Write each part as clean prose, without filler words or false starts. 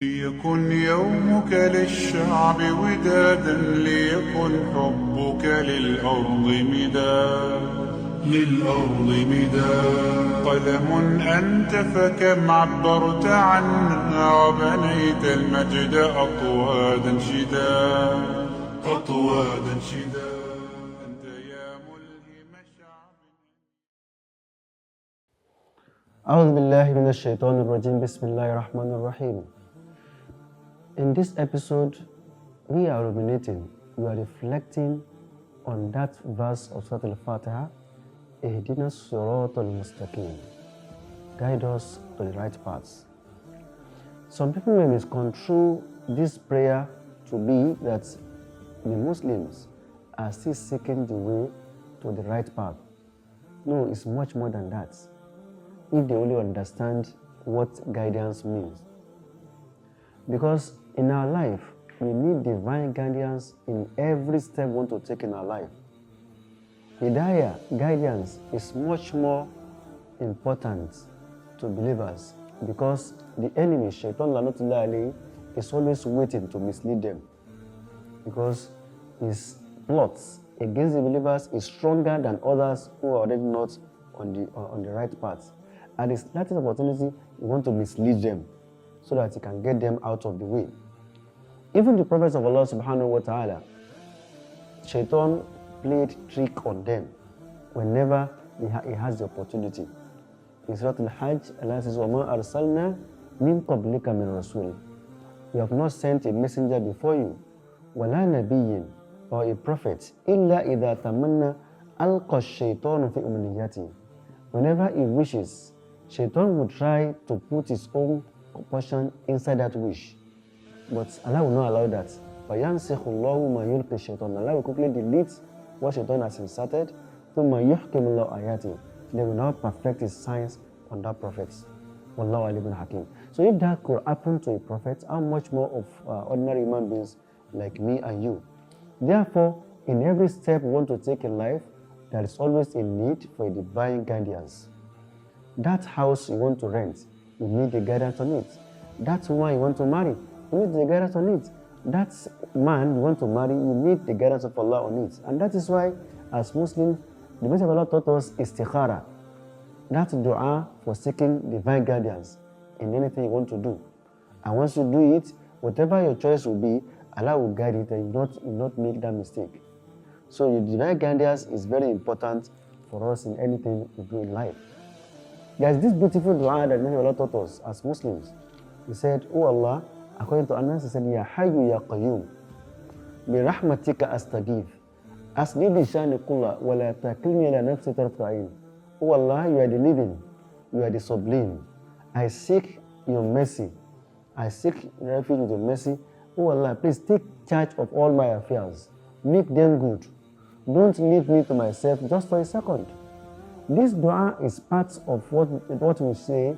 ليكن يومك للشعب ودادا ليكن حبك للأرض مداد قلم أنت فكم عبرت عنا وبنيت المجد أطوادا شداد أنت يا ملهم شعب. أعوذ بالله من الشيطان الرجيم بسم الله الرحمن الرحيم. In this episode, we are ruminating, we are reflecting on that verse of Surah Al-Fatiha, Ihdina Sirat al-Mustaqim, guide us to the right paths. Some people may misconstrue this prayer to be that the Muslims are still seeking the way to the right path. No, it's much more than that, if they only understand what guidance means. Because in our life, we need divine guidance in every step we want to take in our life. Hidayah, guidance, is much more important to believers because the enemy, Shaitan Lanatullah alayhi, is always waiting to mislead them. Because his plots against the believers is stronger than others who are already not on the right path. At the slightest opportunity, you want to mislead them so that you can get them out of the way. Even the prophets of Allah subhanahu wa ta'ala, Shaitan played trick on them whenever he has the opportunity. In Surah Al-Hajj, Allah says, وَمَا أَرْسَلْنَا مِن قَبْلِكَ مِن رَسُولٍ. We have not sent a messenger before you, وَلَا نَبِيٍّ, or a prophet, إِلَّا إِذَا تَمَنَّى أَلْقَى الشَّيْطَانُ فِي أُمْنِيَّتِهِ. Whenever he wishes, Shaitan will try to put his own portion inside that wish. But Allah will not allow that. فَيَنْسِخُ اللَّهُ مَا يُلْقِي الشَّيْطَانُ. Allah will quickly delete what Shaitan has inserted. ثُمَّ يُحْكِمُ اللَّهُ آيَاتِهِ. They will now perfect his signs on that prophet. Wallahu alim hakim. So if that could happen to a prophet, how much more of ordinary human beings like me and you? Therefore, in every step we want to take in life, there is always a need for a divine guidance. That house you want to rent, you need the guidance on it. That woman you want to marry, you need the guidance on it. That man you want to marry, you need the guidance of Allah on it. And that is why, as Muslims, the Messenger of Allah taught us istikhara, that dua for seeking divine guidance in anything you want to do. And once you do it, whatever your choice will be, Allah will guide it and you will not make that mistake. So your divine guidance is very important for us in anything we do in life. There's this beautiful dua that Messenger of Allah taught us as Muslims. He said, "Oh Allah," according to Anas, he said, "Ya Hayyu Ya Qayyum, bi rahmatika astaghith, asli bi shani kulla, wa la takilni ila nafsi tarfata ayn." Oh Allah, you are the living, you are the sublime. I seek your mercy. I seek refuge with your mercy. Oh Allah, please take charge of all my affairs. Make them good. Don't leave me to myself just for a second. This dua is part of what we say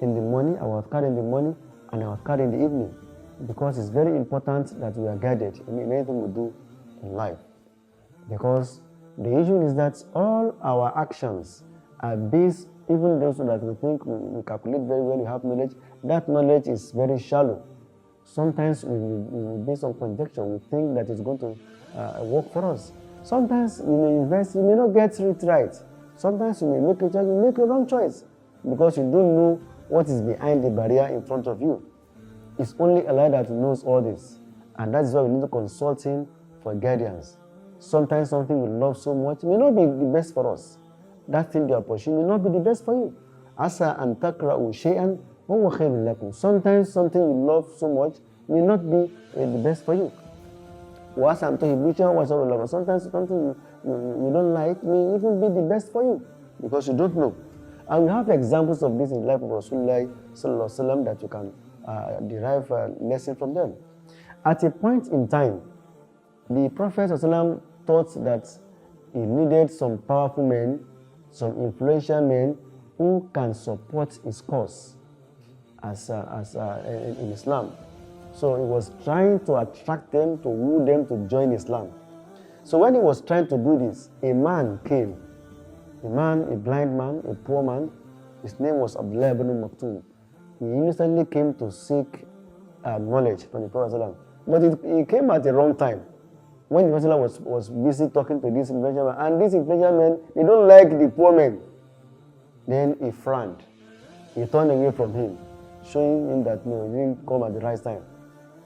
in the morning, our adhkar in the morning, and our adhkar in the evening, because it's very important that we are guided in anything we do in life. Because the issue is that all our actions are based, even those that we think we calculate very well, we have knowledge, that knowledge is very shallow. Sometimes we based on conjecture, we think that it's going to work for us. Sometimes you may invest, you may not get it right. Sometimes you may make a choice, you make a wrong choice because you don't know what is behind the barrier in front of you. It's only Allah that knows all this. And that's why we need to consult Him for guidance. Sometimes something we love so much may not be the best for us. That thing you are pursuing may not be the best for you. Asa an takra'u shay'an wa huwa khayrun lakum. Sometimes something you love so much may not be the best for you. Wa asa an tuhibbu shay'an wa sharrun lakum. Sometimes something you don't like may even be the best for you because you don't know. And we have examples of this in the life of Rasulullah sallallahu alaihi wasallam that you can derive a lesson from them. At a point in time, the Prophet sallallahu alaihi wasallam thought that he needed some powerful men, some influential men who can support his cause in Islam. So he was trying to attract them, to woo them to join Islam. So when he was trying to do this, a man came. A blind man, a poor man. His name was Abdullah ibn Maktoum. He innocently came to seek knowledge from the Prophet ﷺ. But it came at the wrong time. When the Prophet was busy talking to this influential man, and these influential men, they don't like the poor men. Then he frowned. He turned away from him, showing him that no, he didn't come at the right time.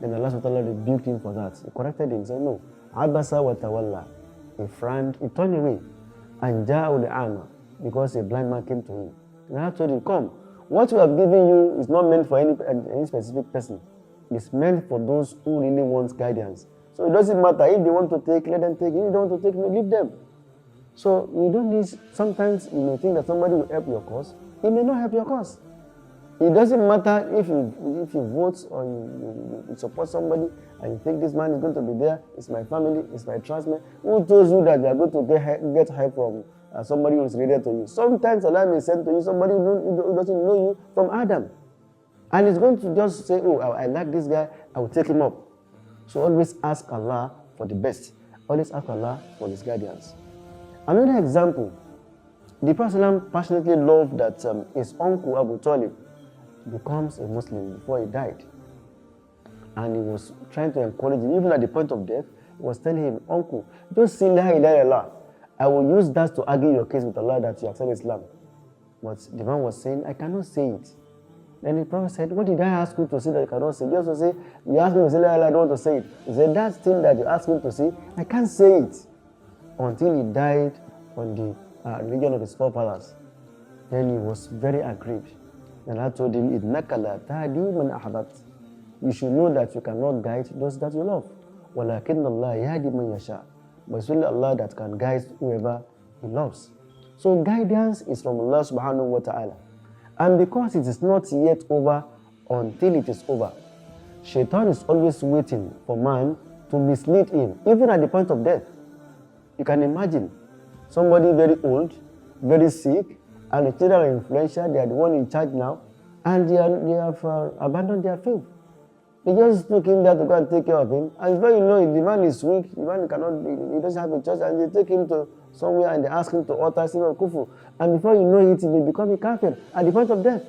Then Allah subhanahu wa ta'ala rebuked him for that. He corrected him, said, no, Abasa wa tawalla. He frowned, he turned away. And ja'u li'ama, because a blind man came to him. And Allah told him, come, what we have given you is not meant for any specific person. It's meant for those who really want guidance. So it doesn't matter. If they want to take, let them take. If they don't want to take, leave them. So we don't need, sometimes you may think that somebody will help your cause. He may not help your cause. It doesn't matter if you vote or you support somebody and you think this man is going to be there, it's my family, it's my trustman. Who told you that you are going to get help from somebody who is related to you? Sometimes Allah may send to you somebody who doesn't know you from Adam. And he's going to just say, oh, I like this guy, I will take him up. So always ask Allah for the best. Always ask Allah for his guidance. Another example, the Prophet passionately loved that his uncle Abu Talib becomes a Muslim before he died. And he was trying to encourage him, even at the point of death, he was telling him, uncle, just say La ilaha illallah. I will use that to argue your case with Allah that you accept Islam. But the man was saying, I cannot say it. Then the Prophet said, what did I ask you to say that you cannot say? Just to say, you asked me to say La ilaha illallah, I don't want to say it. He said, that thing that you asked me to say, I can't say it. Until he died on the religion of his forefathers. Then he was very aggrieved. And I told him, إِنَّكَ لَا تَهْدِي مَنْ أَحْبَبْتَ. You should know that you cannot guide those that you love. وَلَكِنَّ اللَّهَ يَهْدِي مَنْ يَشَاءُ. But it's only Allah that can guide whoever He loves. So guidance is from Allah subhanahu wa ta'ala. And because it is not yet over until it is over, Shaitan is always waiting for man to mislead him, even at the point of death. You can imagine somebody very old, very sick, and the children are influential, they are the one in charge now, and they have abandoned their faith. They just took him there to go and take care of him, and before you know it, the man is weak, the man cannot, he doesn't have a choice, and they take him to somewhere and they ask him to utter sin of kufu, and before you know it, he will become a kafir at the point of death.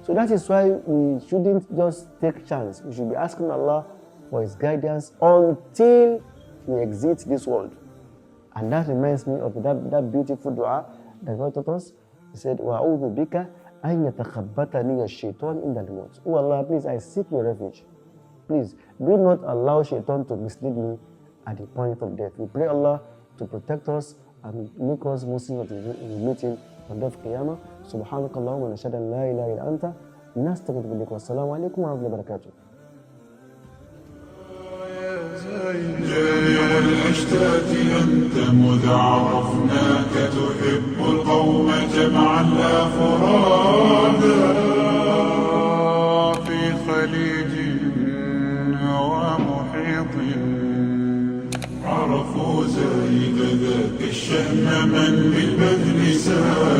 So that is why we shouldn't just take chance. We should be asking Allah for His guidance until we exit this world. And that reminds me of that beautiful dua that God taught us. He said, وَأَعُوذُ بِكَ أَنْ يَتَخَبَّتَنِيَ الشَّيْطَانُ إِنَّ الْمَوْتِ. Oh Allah, please, I seek your refuge. Please, do not allow Shaitan to mislead me at the point of death. We pray Allah to protect us and make us Muslims in the meeting on the day of Qiyamah. Subhanakallah wa nashhadu an la ilaha illa anta nastaghfiruka wa assalamu alaikum wa rahmatullahi wa barakatuh. جاي والأشتات أنت مذ عرفناك تحب القوم جمعا لا فرادا في خليج ومحيط عرفوا زايد ذاك الشأن من بالبذل ساد